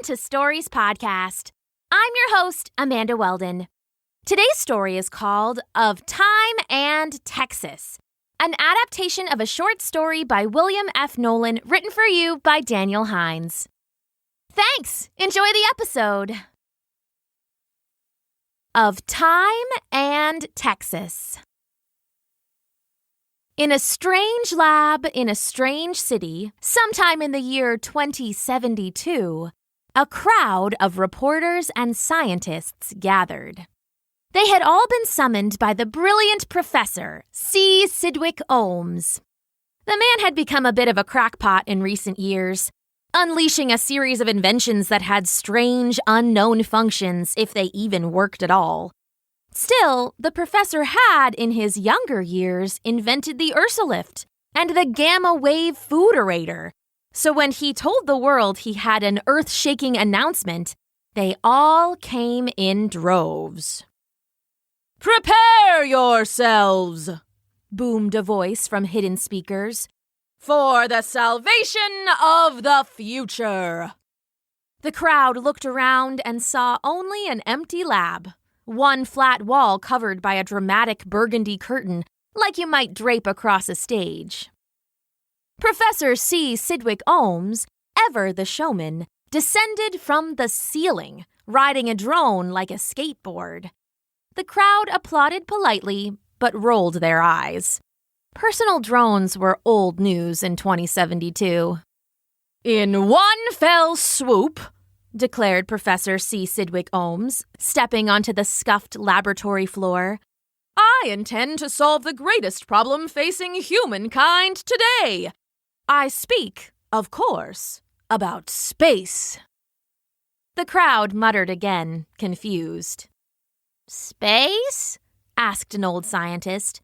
to Stories Podcast. I'm your host, Amanda Weldin. Today's story is called Of Time and Texas, an adaptation of a short story by William F Nolan, written for you by Daniel Hinds. Thanks! Enjoy the episode. Of Time and Texas. In a strange lab in a strange city, sometime in the year 2072, a crowd of reporters and scientists gathered. They had all been summoned by the brilliant professor, Cydwick Ohms. The man had become a bit of a crackpot in recent years, unleashing a series of inventions that had strange, unknown functions if they even worked at all. Still, the professor had, in his younger years, invented the Ursalift and the gamma-wave fooderator. So when he told the world he had an earth-shaking announcement, they all came in droves. "Prepare yourselves," boomed a voice from hidden speakers, "for the salvation of the future." The crowd looked around and saw only an empty lab. One flat wall covered by a dramatic burgundy curtain, like you might drape across a stage. Professor Cydwick Ohms, ever the showman, descended from the ceiling, riding a drone like a skateboard. The crowd applauded politely, but rolled their eyes. Personal drones were old news in 2072. "In one fell swoop," declared Professor Cydwick Ohms, stepping onto the scuffed laboratory floor, "I intend to solve the greatest problem facing humankind today. I speak, of course, about space." The crowd muttered again, confused. "Space?" asked an old scientist.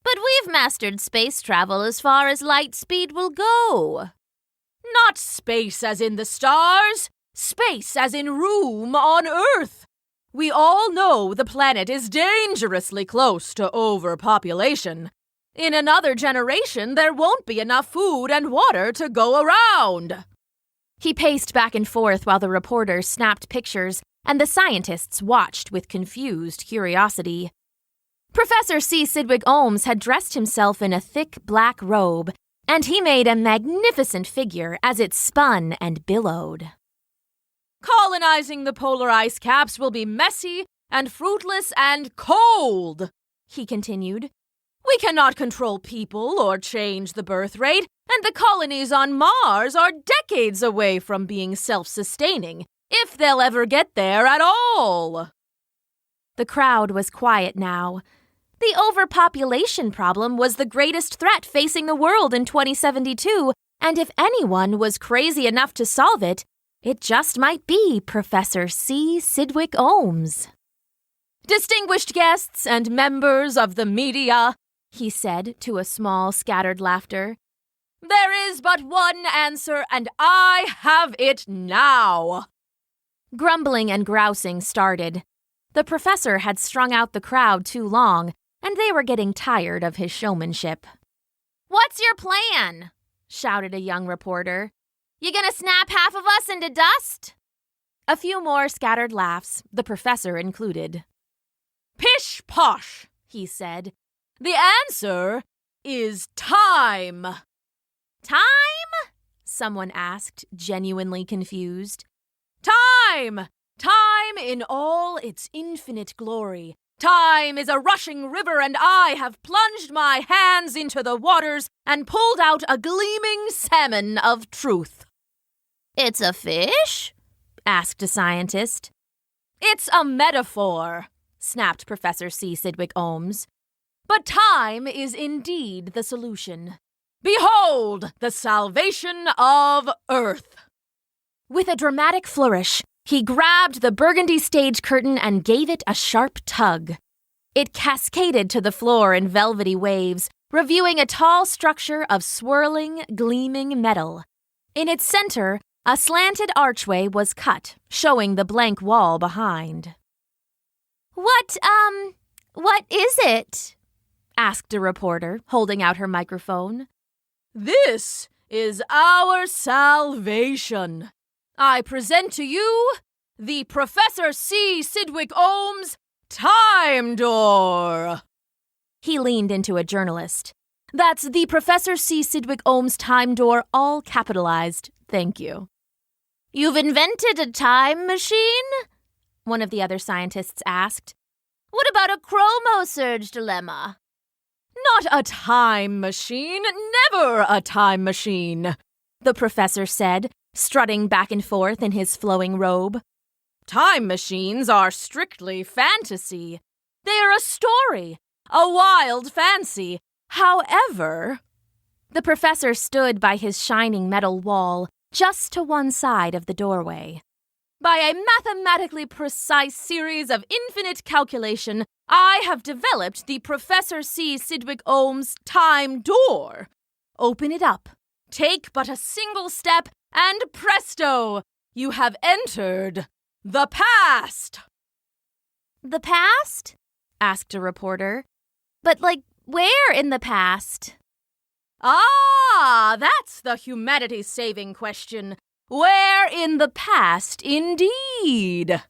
"But we've mastered space travel as far as light speed will go." "Not space as in the stars. Space as in room on Earth. We all know the planet is dangerously close to overpopulation. In another generation, there won't be enough food and water to go around." He paced back and forth while the reporters snapped pictures and the scientists watched with confused curiosity. Professor Cydwick Ohms had dressed himself in a thick black robe, and he made a magnificent figure as it spun and billowed. "Colonizing the polar ice caps will be messy and fruitless and cold," he continued. "We cannot control people or change the birth rate, and the colonies on Mars are decades away from being self-sustaining, if they'll ever get there at all." The crowd was quiet now. The overpopulation problem was the greatest threat facing the world in 2072, and if anyone was crazy enough to solve it, it just might be Professor Cydwick Ohms. "Distinguished guests and members of the media," he said to a small scattered laughter, "there is but one answer, and I have it now." Grumbling and grousing started. The professor had strung out the crowd too long, and they were getting tired of his showmanship. "What's your plan?" shouted a young reporter. "You gonna snap half of us into dust?" A few more scattered laughs, the professor included. "Pish posh," he said. "The answer is time." "Time?" someone asked, genuinely confused. "Time! Time in all its infinite glory. Time is a rushing river, and I have plunged my hands into the waters and pulled out a gleaming salmon of truth." "It's a fish?" asked a scientist. "It's a metaphor," snapped Professor Cydwick Ohms. "But time is indeed the solution. Behold the salvation of Earth." With a dramatic flourish, he grabbed the burgundy stage curtain and gave it a sharp tug. It cascaded to the floor in velvety waves, reviewing a tall structure of swirling, gleaming metal. In its center, a slanted archway was cut, showing the blank wall behind. What is it?" asked a reporter, holding out her microphone. "This is our salvation. I present to you the Professor C. Cydwick Ohms Time Door. He leaned into a journalist. That's the Professor C. Cydwick Ohms Time Door, all capitalized. Thank you. You've invented a time machine? One of the other scientists asked. What about a chromosurge dilemma? Not a time machine, never a time machine, the professor said, strutting back and forth in his flowing robe. Time machines are strictly fantasy. They are a story, a wild fancy. However, the professor stood by his shining metal wall, just to one side of the doorway. By a mathematically precise series of infinite calculation, I have developed the Professor C. Cydwick Ohms Time Door. Open it up, take but a single step, and presto, you have entered the past. The past? Asked a reporter. But, where in the past? Ah, that's the humanity-saving question. Where in the past, indeed?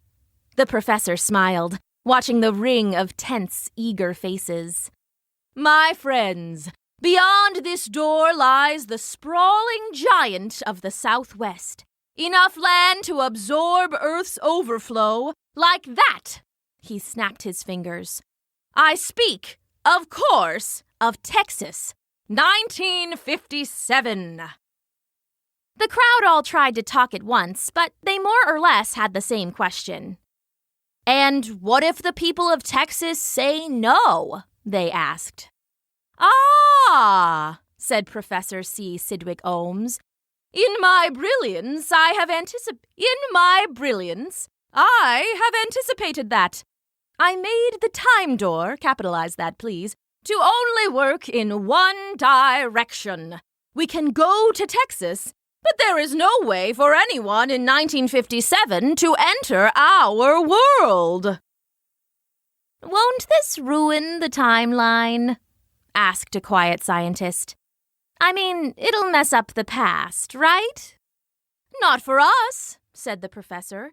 The professor smiled, watching the ring of tense, eager faces. My friends, beyond this door lies the sprawling giant of the Southwest. Enough land to absorb Earth's overflow, like that. He snapped his fingers. I speak, of course, of Texas, 1957. The crowd all tried to talk at once, but they more or less had the same question. And what if the people of Texas say no? They asked. Ah, said Professor C. Cydwick Ohms. In my brilliance, I have anticipated that. I made the time door, capitalize that please, to only work in one direction. We can go to Texas, but there is no way for anyone in 1957 to enter our world. Won't this ruin the timeline? Asked a quiet scientist. I mean, it'll mess up the past, right? Not for us, said the professor.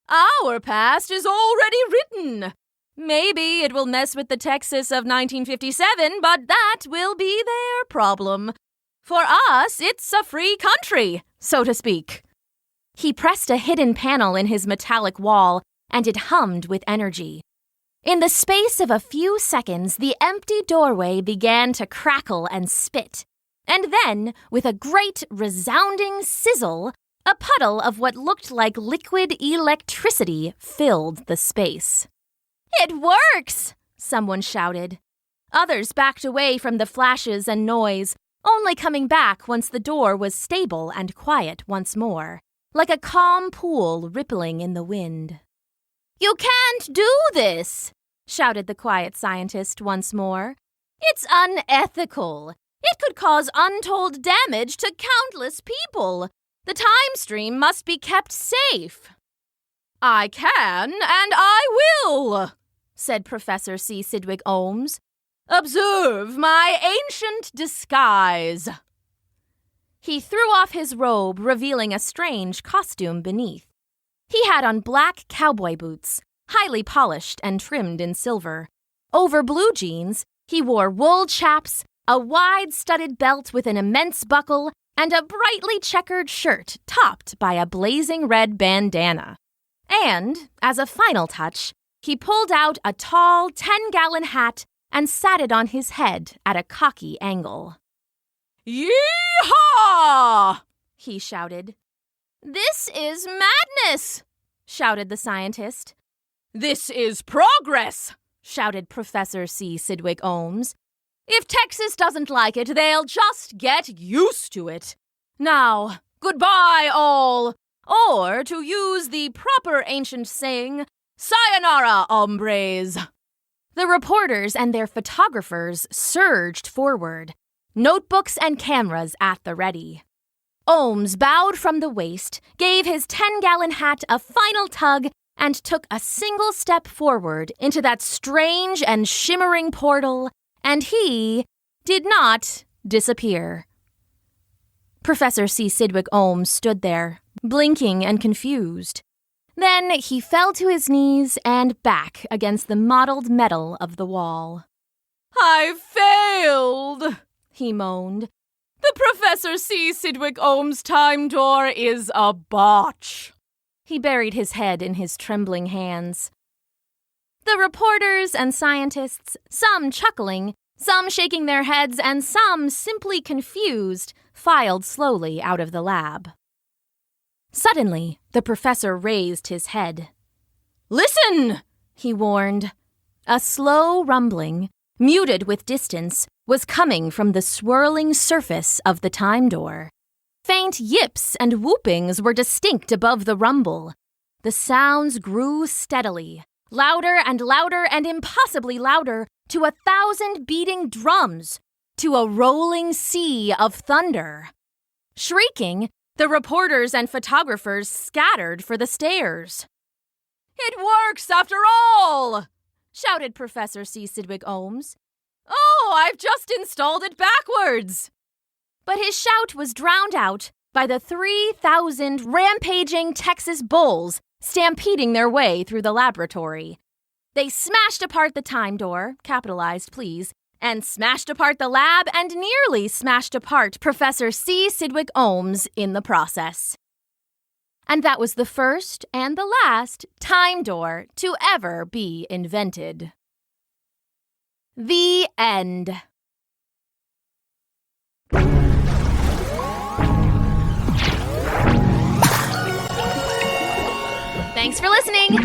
Our past is already written. Maybe it will mess with the Texas of 1957, but that will be their problem. For us, it's a free country, so to speak. He pressed a hidden panel in his metallic wall, and it hummed with energy. In the space of a few seconds, the empty doorway began to crackle and spit. And then, with a great resounding sizzle, a puddle of what looked like liquid electricity filled the space. It works! Someone shouted. Others backed away from the flashes and noise, only coming back once the door was stable and quiet once more, like a calm pool rippling in the wind. You can't do this, shouted the quiet scientist once more. It's unethical. It could cause untold damage to countless people. The time stream must be kept safe. I can and I will, said Professor C. Cydwick Ohms. Observe my ancient disguise. He threw off his robe, revealing a strange costume beneath. He had on black cowboy boots, highly polished and trimmed in silver. Over blue jeans, he wore wool chaps, a wide-studded belt with an immense buckle, and a brightly checkered shirt topped by a blazing red bandana. And, as a final touch, he pulled out a tall 10-gallon hat and sat it on his head at a cocky angle. Yee-haw! He shouted. This is madness, shouted the scientist. This is progress, shouted Professor C. Cydwick Ohms. If Texas doesn't like it, they'll just get used to it. Now, goodbye all, or to use the proper ancient saying, sayonara, hombres. The reporters and their photographers surged forward, notebooks and cameras at the ready. Ohms bowed from the waist, gave his 10-gallon hat a final tug, and took a single step forward into that strange and shimmering portal, and he did not disappear. Professor C. Cydwick Ohms stood there, blinking and confused. Then he fell to his knees and back against the mottled metal of the wall. "I failed," he moaned. "The Professor C. Cydwick Ohms Time Door is a botch." He buried his head in his trembling hands. The reporters and scientists, some chuckling, some shaking their heads, and some simply confused, filed slowly out of the lab. Suddenly, the professor raised his head. "Listen!" he warned. A slow rumbling, muted with distance, was coming from the swirling surface of the time door. Faint yips and whoopings were distinct above the rumble. The sounds grew steadily, louder and impossibly louder, to 1,000 beating drums, to a rolling sea of thunder. Shrieking, the reporters and photographers scattered for the stairs. "It works after all!" shouted Professor C. Cydwick Ohms. "Oh, I've just installed it backwards!" But his shout was drowned out by the 3,000 rampaging Texas bulls stampeding their way through the laboratory. They smashed apart the time door, capitalized please, and smashed apart the lab and nearly smashed apart Professor C. Cydwick Ohms in the process. And that was the first and the last time door to ever be invented. The end. Thanks for listening.